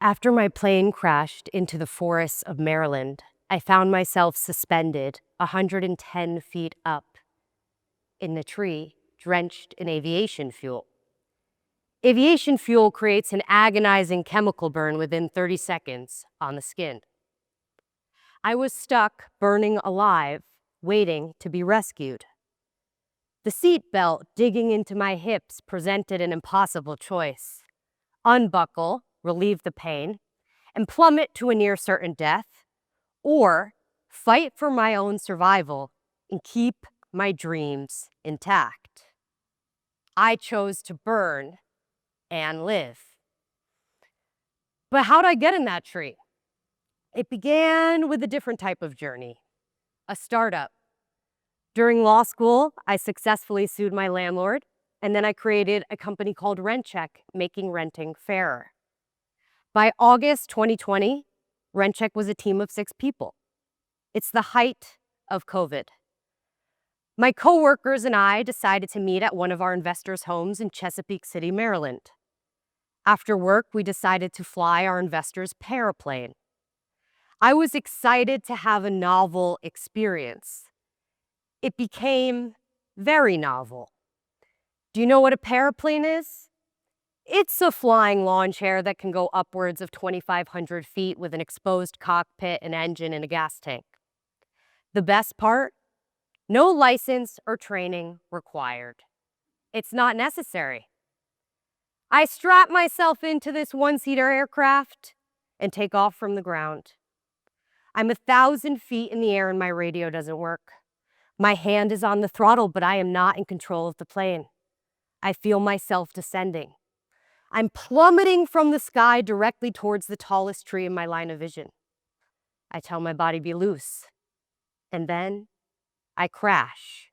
After my plane crashed into the forests of Maryland, I found myself suspended 110 feet up in the tree, drenched in aviation fuel. Aviation fuel creates an agonizing chemical burn within 30 seconds on the skin. I was stuck, burning alive, waiting to be rescued. The seat belt digging into my hips presented an impossible choice: unbuckle, relieve the pain, and plummet to a near certain death, or fight for my own survival and keep my dreams intact. I chose to burn and live. But how'd I get in that tree? It began with a different type of journey, a startup. During law school, I successfully sued my landlord, and then I created a company called RentCheck, making renting fairer. By August 2020, RentCheck was a team of 6 people. It's the height of COVID. My coworkers and I decided to meet at one of our investors' homes in Chesapeake City, Maryland. After work, we decided to fly our investors' paraplane. I was excited to have a novel experience. It became very novel. Do you know what a paraplane is? It's a flying lawn chair that can go upwards of 2,500 feet with an exposed cockpit, an engine, and a gas tank. The best part? No license or training required. It's not necessary. I strap myself into this one-seater aircraft and take off from the ground. I'm 1,000 feet in the air and my radio doesn't work. My hand is on the throttle, but I am not in control of the plane. I feel myself descending. I'm plummeting from the sky directly towards the tallest tree in my line of vision. I tell my body be loose, and then I crash.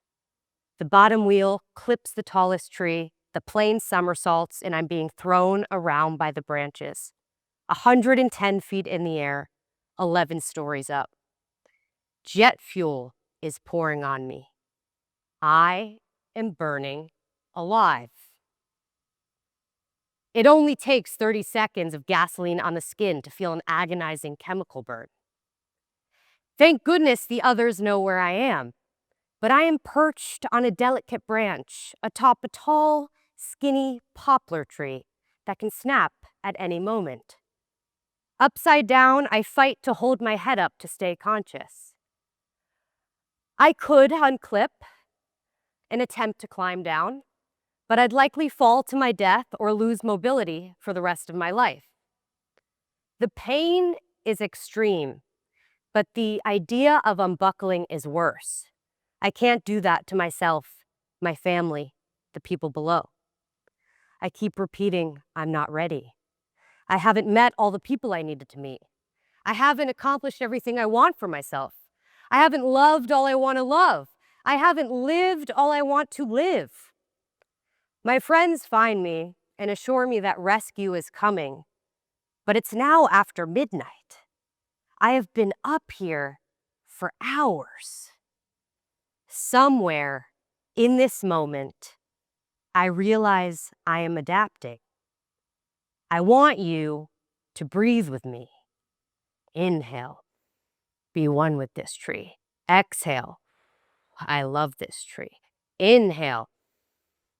The bottom wheel clips the tallest tree, the plane somersaults, and I'm being thrown around by the branches. 110 feet in the air, 11 stories up. Jet fuel is pouring on me. I am burning alive. It only takes 30 seconds of gasoline on the skin to feel an agonizing chemical burn. Thank goodness the others know where I am, but I am perched on a delicate branch atop a tall, skinny poplar tree that can snap at any moment. Upside down, I fight to hold my head up to stay conscious. I could unclip and attempt to climb down, but I'd likely fall to my death or lose mobility for the rest of my life. The pain is extreme, but the idea of unbuckling is worse. I can't do that to myself, my family, the people below. I keep repeating, I'm not ready. I haven't met all the people I needed to meet. I haven't accomplished everything I want for myself. I haven't loved all I want to love. I haven't lived all I want to live. My friends find me and assure me that rescue is coming, but it's now after midnight. I have been up here for hours. Somewhere in this moment, I realize I am adapting. I want you to breathe with me. Inhale, be one with this tree. Exhale, I love this tree. Inhale,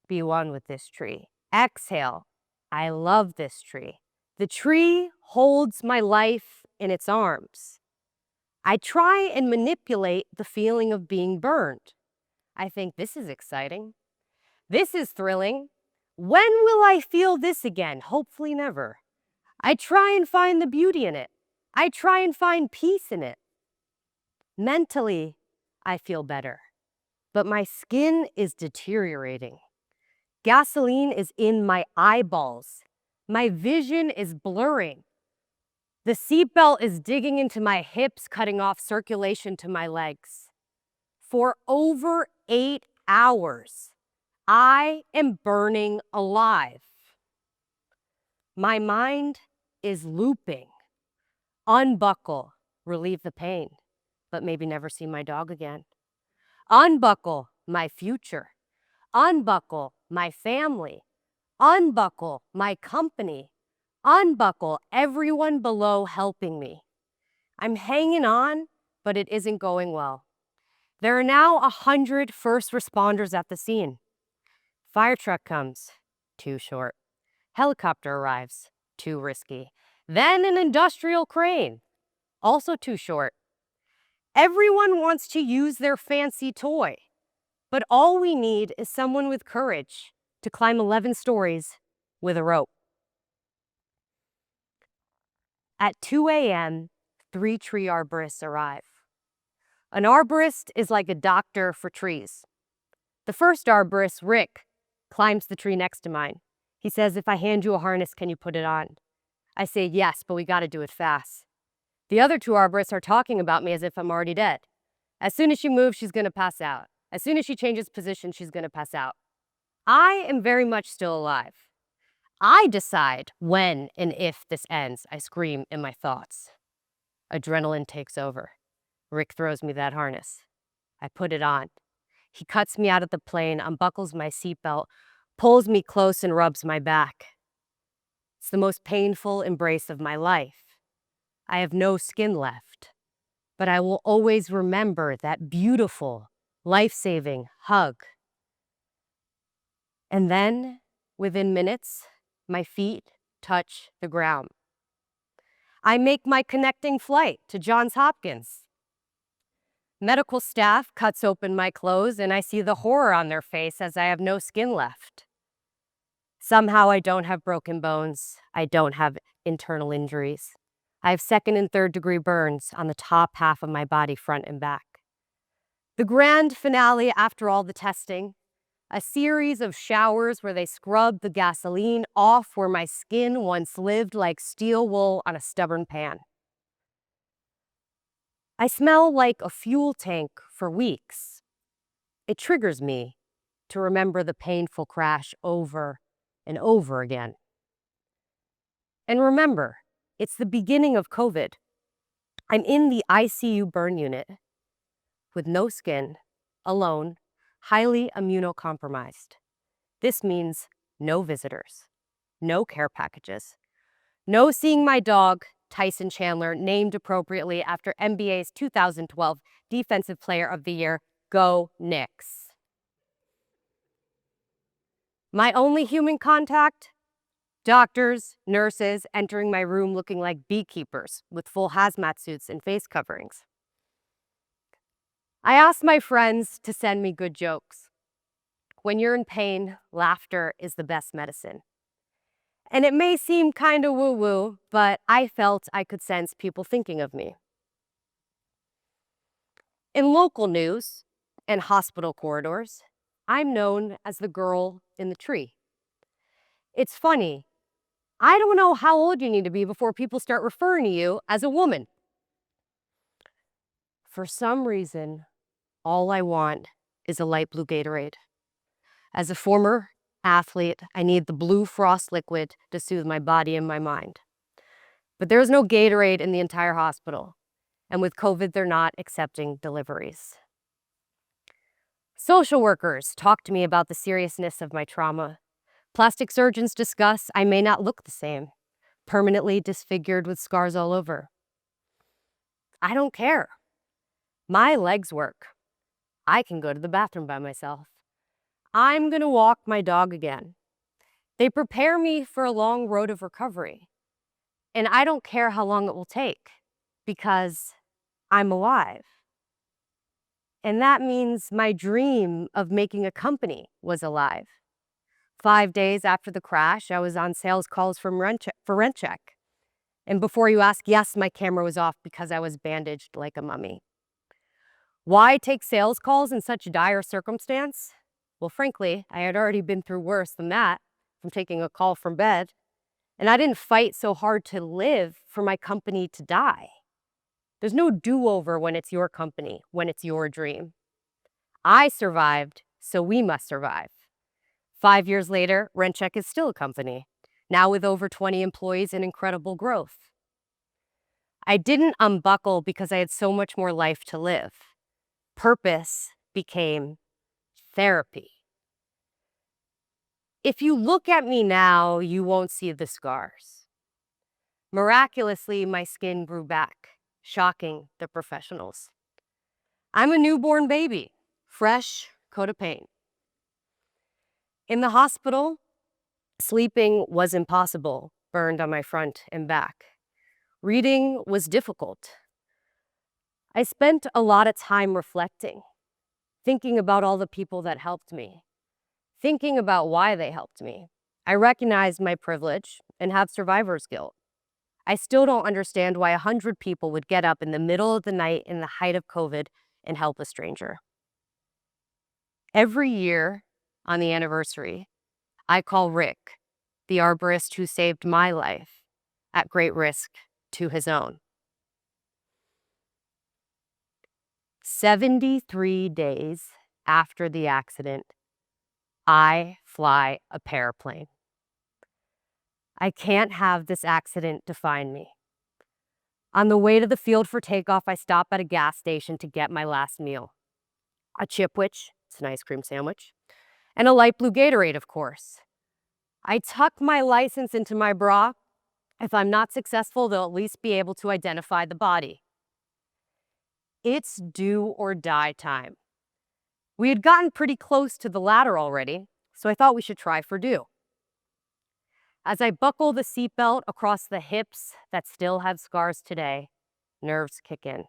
be one with this tree. Exhale, I love this tree. The tree holds my life in its arms. I try and manipulate the feeling of being burned. I think this is exciting. This is thrilling. When will I feel this again? Hopefully never. I try and find the beauty in it. I try and find peace in it. Mentally, I feel better, but my skin is deteriorating. Gasoline is in my eyeballs. My vision is blurring. The seatbelt is digging into my hips, cutting off circulation to my legs. For over 8 hours, I am burning alive. My mind is looping. Unbuckle, relieve the pain, but maybe never see my dog again. Unbuckle, my future. Unbuckle, my family. Unbuckle, my company. Unbuckle everyone below helping me. I'm hanging on, but it isn't going well. There are now 100 first responders at the scene. Fire truck comes, too short. Helicopter arrives, too risky. Then an industrial crane, also too short. Everyone wants to use their fancy toy, but all we need is someone with courage to climb 11 stories with a rope. At 2 a.m., 3 tree arborists arrive. An arborist is like a doctor for trees. The first arborist, Rick, climbs the tree next to mine. He says, "If I hand you a harness, can you put it on?" I say, "Yes, but we gotta do it fast." The other 2 arborists are talking about me as if I'm already dead. As soon as she moves, she's gonna pass out. As soon as she changes position, she's gonna pass out. I am very much still alive. I decide when and if this ends, I scream in my thoughts. Adrenaline takes over. Rick throws me that harness. I put it on. He cuts me out of the plane, unbuckles my seatbelt, pulls me close and rubs my back. It's the most painful embrace of my life. I have no skin left, but I will always remember that beautiful, life-saving hug. And then, within minutes, my feet touch the ground. I make my connecting flight to Johns Hopkins. Medical staff cuts open my clothes and I see the horror on their face as I have no skin left. Somehow I don't have broken bones. I don't have internal injuries. I have 2nd and 3rd degree burns on the top half of my body, front and back. The grand finale after all the testing, a series of showers where they scrub the gasoline off where my skin once lived like steel wool on a stubborn pan. I smell like a fuel tank for weeks. It triggers me to remember the painful crash over and over again. And remember, it's the beginning of COVID. I'm in the ICU burn unit with no skin, alone, highly immunocompromised. This means no visitors, no care packages, no seeing my dog, Tyson Chandler, named appropriately after NBA's 2012 Defensive Player of the Year, Go Knicks. My only human contact? Doctors, nurses entering my room looking like beekeepers with full hazmat suits and face coverings. I asked my friends to send me good jokes. When you're in pain, laughter is the best medicine. And it may seem kind of woo-woo, but I felt I could sense people thinking of me. In local news and hospital corridors, I'm known as the girl in the tree. It's funny. I don't know how old you need to be before people start referring to you as a woman. For some reason, all I want is a light blue Gatorade. As a former athlete, I need the blue frost liquid to soothe my body and my mind. But there's no Gatorade in the entire hospital. And with COVID, they're not accepting deliveries. Social workers talk to me about the seriousness of my trauma. Plastic surgeons discuss I may not look the same, permanently disfigured with scars all over. I don't care. My legs work. I can go to the bathroom by myself. I'm gonna walk my dog again. They prepare me for a long road of recovery. And I don't care how long it will take because I'm alive. And that means my dream of making a company was alive. 5 days after the crash, I was on sales calls for rent check. And before you ask, yes, my camera was off because I was bandaged like a mummy. Why take sales calls in such dire circumstance? Well, frankly, I had already been through worse than that, from taking a call from bed. And I didn't fight so hard to live for my company to die. There's no do-over when it's your company, when it's your dream. I survived, so we must survive. 5 years later, RentCheck is still a company, now with over 20 employees and incredible growth. I didn't unbuckle because I had so much more life to live. Purpose became therapy. If you look at me now, you won't see the scars. Miraculously, my skin grew back, shocking the professionals. I'm a newborn baby, fresh coat of paint. In the hospital, sleeping was impossible, burned on my front and back. Reading was difficult. I spent a lot of time reflecting, thinking about all the people that helped me, thinking about why they helped me. I recognized my privilege and have survivor's guilt. I still don't understand why 100 people would get up in the middle of the night in the height of COVID and help a stranger. Every year on the anniversary, I call Rick, the arborist who saved my life, at great risk to his own. 73 days after the accident, I fly a paraplane. I can't have this accident define me. On the way to the field for takeoff, I stop at a gas station to get my last meal. A Chipwich, it's an ice cream sandwich, and a light blue Gatorade, of course. I tuck my license into my bra. If I'm not successful, they'll at least be able to identify the body. It's do or die time. We had gotten pretty close to the ladder already, so I thought we should try for do. As I buckle the seatbelt across the hips that still have scars today, nerves kick in.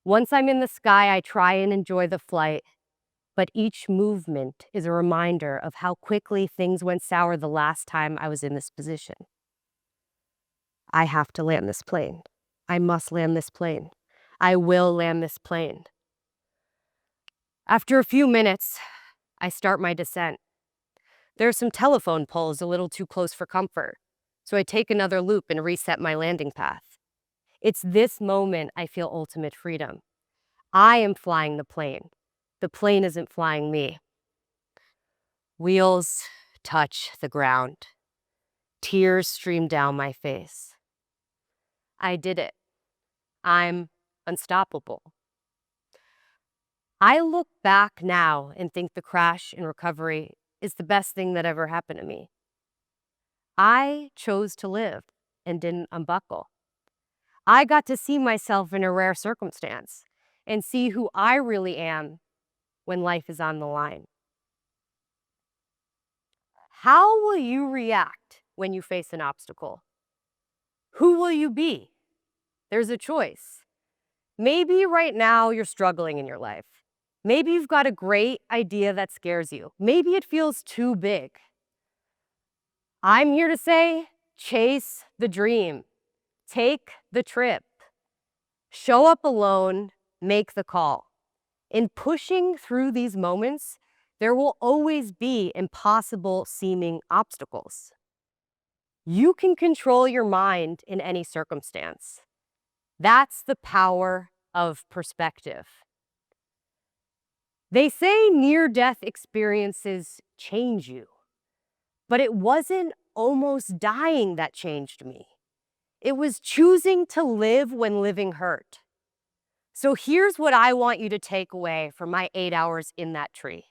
Once I'm in the sky, I try and enjoy the flight, but each movement is a reminder of how quickly things went sour the last time I was in this position. I have to land this plane. I must land this plane. I will land this plane. After a few minutes, I start my descent. There are some telephone poles a little too close for comfort, so I take another loop and reset my landing path. It's this moment I feel ultimate freedom. I am flying the plane. The plane isn't flying me. Wheels touch the ground. Tears stream down my face. I did it. I'm unstoppable. I look back now and think the crash and recovery is the best thing that ever happened to me. I chose to live and didn't unbuckle. I got to see myself in a rare circumstance and see who I really am when life is on the line. How will you react when you face an obstacle? Who will you be? There's a choice. Maybe right now you're struggling in your life. Maybe you've got a great idea that scares you. Maybe it feels too big. I'm here to say, chase the dream. Take the trip. Show up alone, make the call. In pushing through these moments, there will always be impossible seeming obstacles. You can control your mind in any circumstance. That's the power of perspective. They say near-death experiences change you, but it wasn't almost dying that changed me. It was choosing to live when living hurt. So here's what I want you to take away from my 8 hours in that tree.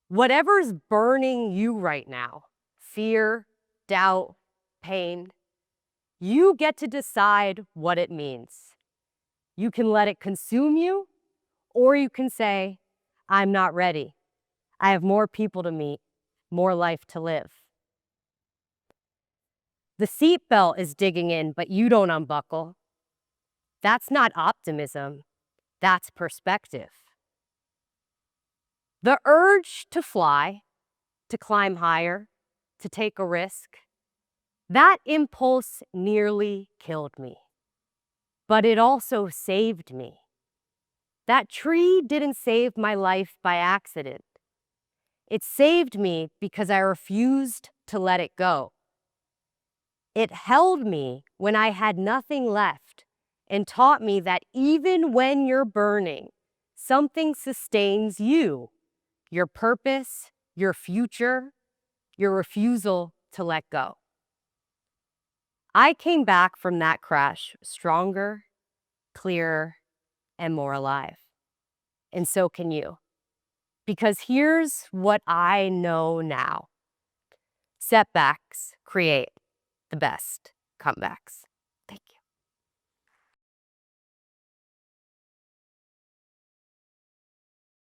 Whatever's burning you right now, fear, doubt, pain, you get to decide what it means. You can let it consume you, or you can say, I'm not ready. I have more people to meet, more life to live. The seatbelt is digging in, but you don't unbuckle. That's not optimism. That's perspective. The urge to fly, to climb higher, to take a risk, that impulse nearly killed me. But it also saved me. That tree didn't save my life by accident. It saved me because I refused to let it go. It held me when I had nothing left and taught me that even when you're burning, something sustains you, your purpose, your future, your refusal to let go. I came back from that crash stronger, clearer, and more alive. And so can you. Because here's what I know now. Setbacks create the best comebacks.